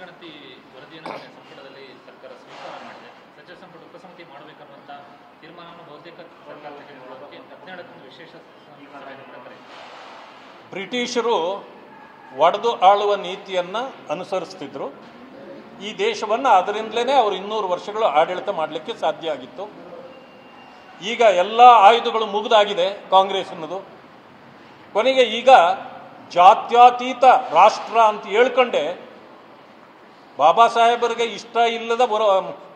ಜನಗಣತಿ ವರದಿಯನ್ನು ಸಂಪುಟದಲ್ಲಿ ಸರ್ಕಾರ ಸ್ವೀಕಾರ ಮಾಡಿದೆ. ಸಚಿವ ಸಂಪುಟ ಉಪಸಮಿತಿ ಮಾಡಬೇಕನ್ನುವಂಥ ತೀರ್ಮಾನವನ್ನು ಬಹುತೇಕ ಸರ್ಕಾರ ತೆಗೆದುಕೊಳ್ಳೋದಕ್ಕೆ 17ರಂದು ವಿಶೇಷ ಸಭೆಯನ್ನು ಕರೆದಿದೆ. ಬ್ರಿಟಿಷರು ಒಡೆದು ಆಳುವ ನೀತಿಯನ್ನು ಅನುಸರಿಸ್ತಿದ್ರು. ಈ ದೇಶವನ್ನು ಅದರಿಂದಲೇ ಅವರು 200 ವರ್ಷಗಳು ಆಡಳಿತ ಮಾಡಲಿಕ್ಕೆ ಸಾಧ್ಯ ಆಗಿತ್ತು. ಈಗ ಎಲ್ಲ ಆಯುಧಗಳು ಮುಗಿದಾಗಿದೆ ಕಾಂಗ್ರೆಸ್ ಅನ್ನೋದು. ಕೊನೆಗೆ ಈಗ ಜಾತ್ಯತೀತ ರಾಷ್ಟ್ರ ಅಂತ ಹೇಳ್ಕೊಂಡೆ ಬಾಬಾ ಸಾಹೇಬರಿಗೆ ಇಷ್ಟ ಇಲ್ಲದ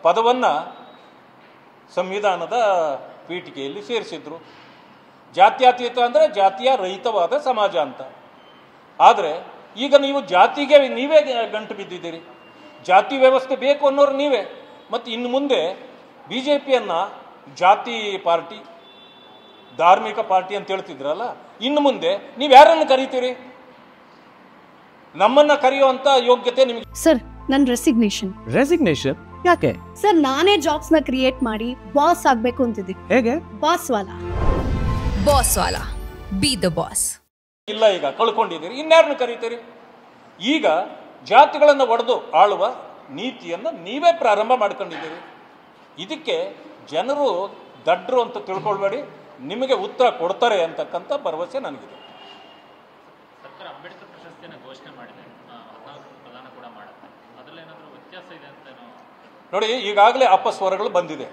ಪದವನ್ನು ಸಂವಿಧಾನದ ಪೀಠಿಕೆಯಲ್ಲಿ ಸೇರಿಸಿದ್ರು. ಜಾತ್ಯತೀತ ಅಂದರೆ ಜಾತಿಯ ರಹಿತವಾದ ಸಮಾಜ ಅಂತ. ಆದರೆ ಈಗ ನೀವು ಜಾತಿಗೆ ನೀವೇ ಗಂಟು ಬಿದ್ದಿದ್ದೀರಿ. ಜಾತಿ ವ್ಯವಸ್ಥೆ ಬೇಕು ಅನ್ನೋರು ನೀವೇ. ಮತ್ತು ಇನ್ನು ಮುಂದೆ BJPಯನ್ನು ಜಾತಿ ಪಾರ್ಟಿ, ಧಾರ್ಮಿಕ ಪಾರ್ಟಿ ಅಂತ ಹೇಳ್ತಿದ್ರಲ್ಲ, ಇನ್ನು ಮುಂದೆ ನೀವು ಯಾರನ್ನು ಕರೀತೀರಿ? ನಮ್ಮನ್ನ ಕರೆಯುವಂತ ಯೋಗ್ಯತೆ ನಿಮಗೆ. ಸರ್, ನನ್ನ ರೆಸಿಗ್ನೇಷನ್ ಯಾಕೆ ಸರ್? ನಾನೇ ಜಾಬ್ಸ್ ನ ಕ್ರಿಯೇಟ್ ಮಾಡಿ ಬಾಸ್ ಆಗ್ಬೇಕು ಅಂತಿದ್ದೀನಿ. ಹೇಗೆ? Boss Vala B the boss. ಇಲ್ಲ, ಈಗ ಕಳ್ಕೊಂಡಿದ್ದೀರಿ, ಇನ್ಯಾರನ್ನು ಕರೀತೀರಿ? ಈಗ ಜಾತಿಗಳನ್ನು ಒಡೆದು ಆಳುವ ನೀತಿಯನ್ನು ನೀವೇ ಪ್ರಾರಂಭ ಮಾಡ್ಕೊಂಡಿದ್ದೀರಿ. ಇದಕ್ಕೆ ಜನರು ದಡ್ರು ಅಂತ ತಿಳ್ಕೊಳ್ಬೇಡಿ, ನಿಮಗೆ ಉತ್ತರ ಕೊಡ್ತಾರೆ ಅಂತಕ್ಕಂಥ ಭರವಸೆ ನನಗಿದೆ. ಸರ್ಕಾರ ಅಂಬೇಡ್ಕರ್ ಪ್ರಶಸ್ತಿಯನ್ನು ಘೋಷಣೆ ಮಾಡಿದೆ, 14 ಪ್ರದಾನ ಕೂಡ ಮಾಡುತ್ತೆ. ಅದರಲ್ಲಿ ಏನಾದರೂ ವ್ಯತ್ಯಾಸ ಇದೆ ಅಂತ ನೋಡಿ, ಈಗಾಗಲೇ ಅಪಸ್ವರಗಳು ಬಂದಿದೆ.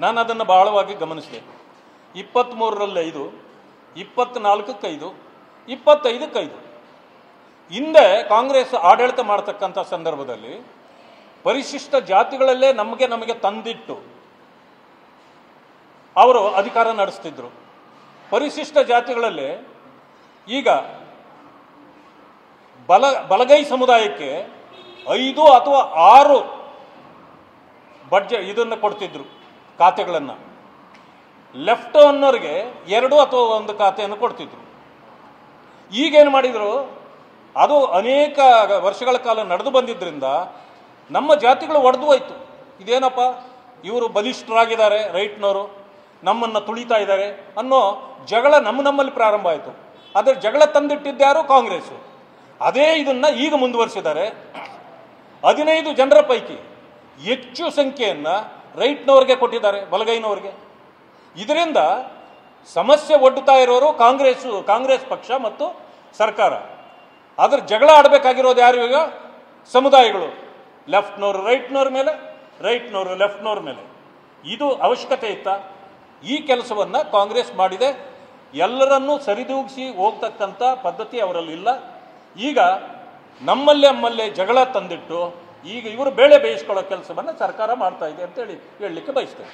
ನಾನು ಅದನ್ನು ಬಹಳವಾಗಿ ಗಮನಿಸಿದೆ. 23ರಲ್ಲಿ 5, 24ಕ್ಕೆ 5, 25ಕ್ಕೆ 5. ಹಿಂದೆ ಕಾಂಗ್ರೆಸ್ ಆಡಳಿತ ಮಾಡತಕ್ಕಂಥ ಸಂದರ್ಭದಲ್ಲಿ ಪರಿಶಿಷ್ಟ ಜಾತಿಗಳಲ್ಲೇ ನಮಗೆ ತಂದಿಟ್ಟು ಅವರು ಅಧಿಕಾರ ನಡೆಸ್ತಿದ್ರು. ಪರಿಶಿಷ್ಟ ಜಾತಿಗಳಲ್ಲೇ ಈಗ ಬಲಗೈ ಸಮುದಾಯಕ್ಕೆ 5 ಅಥವಾ 6 ಬಡ್ಜೆಟ್ ಇದನ್ನು ಕೊಡ್ತಿದ್ರು, ಖಾತೆಗಳನ್ನು. ಲೆಫ್ಟ್ ಅನ್ನೋರಿಗೆ 2 ಅಥವಾ 1 ಖಾತೆಯನ್ನು ಕೊಡ್ತಿದ್ರು. ಈಗೇನು ಮಾಡಿದರು? ಅದು ಅನೇಕ ವರ್ಷಗಳ ಕಾಲ ನಡೆದು ಬಂದಿದ್ದರಿಂದ ನಮ್ಮ ಜಾತಿಗಳು ಒಡೆದು ಹೋಯ್ತು. ಇದೇನಪ್ಪ, ಇವರು ಬಲಿಷ್ಠರಾಗಿದ್ದಾರೆ, ರೈಟ್ನವರು ನಮ್ಮನ್ನು ತುಳಿತಾ ಇದ್ದಾರೆ ಅನ್ನೋ ಜಗಳ ನಮ್ಮಲ್ಲಿ ಪ್ರಾರಂಭ ಆಯಿತು. ಆದರೆ ಜಗಳ ತಂದಿಟ್ಟಿದ್ದ್ಯಾರು? ಕಾಂಗ್ರೆಸ್ಸು. ಅದೇ ಇದನ್ನು ಈಗ ಮುಂದುವರಿಸಿದ್ದಾರೆ. 15 ಜನರ ಪೈಕಿ ಹೆಚ್ಚು ಸಂಖ್ಯೆಯನ್ನು ರೈಟ್ನವ್ರಿಗೆ ಕೊಟ್ಟಿದ್ದಾರೆ, ಬಲಗೈನವ್ರಿಗೆ. ಇದರಿಂದ ಸಮಸ್ಯೆ ಒಡ್ಡುತ್ತಾ ಇರೋರು ಕಾಂಗ್ರೆಸ್ ಪಕ್ಷ ಮತ್ತು ಸರ್ಕಾರ. ಅದರ ಜಗಳ ಆಡಬೇಕಾಗಿರೋದು ಯಾರು? ಈಗ ಸಮುದಾಯಗಳು, ಲೆಫ್ಟ್ನವರು ರೈಟ್ನವ್ರ ಮೇಲೆ, ರೈಟ್ನವರು ಲೆಫ್ಟ್ನವ್ರ ಮೇಲೆ. ಇದು ಅವಶ್ಯಕತೆ ಇತ್ತಾ? ಈ ಕೆಲಸವನ್ನು ಕಾಂಗ್ರೆಸ್ ಮಾಡಿದೆ. ಎಲ್ಲರನ್ನೂ ಸರಿದೂಗಿಸಿ ಹೋಗ್ತಕ್ಕಂಥ ಪದ್ಧತಿ ಅವರಲ್ಲಿ ಇಲ್ಲ. ಈಗ ನಮ್ಮಲ್ಲೇ ಜಗಳ ತಂದಿಟ್ಟು ಈಗ ಇವರು ಬೇಳೆ ಬೇಯಿಸ್ಕೊಳ್ಳೋ ಕೆಲಸವನ್ನು ಸರ್ಕಾರ ಮಾಡ್ತಾ ಇದೆ ಅಂತೇಳಿ ಹೇಳಲಿಕ್ಕೆ ಬಯಸ್ತೇನೆ.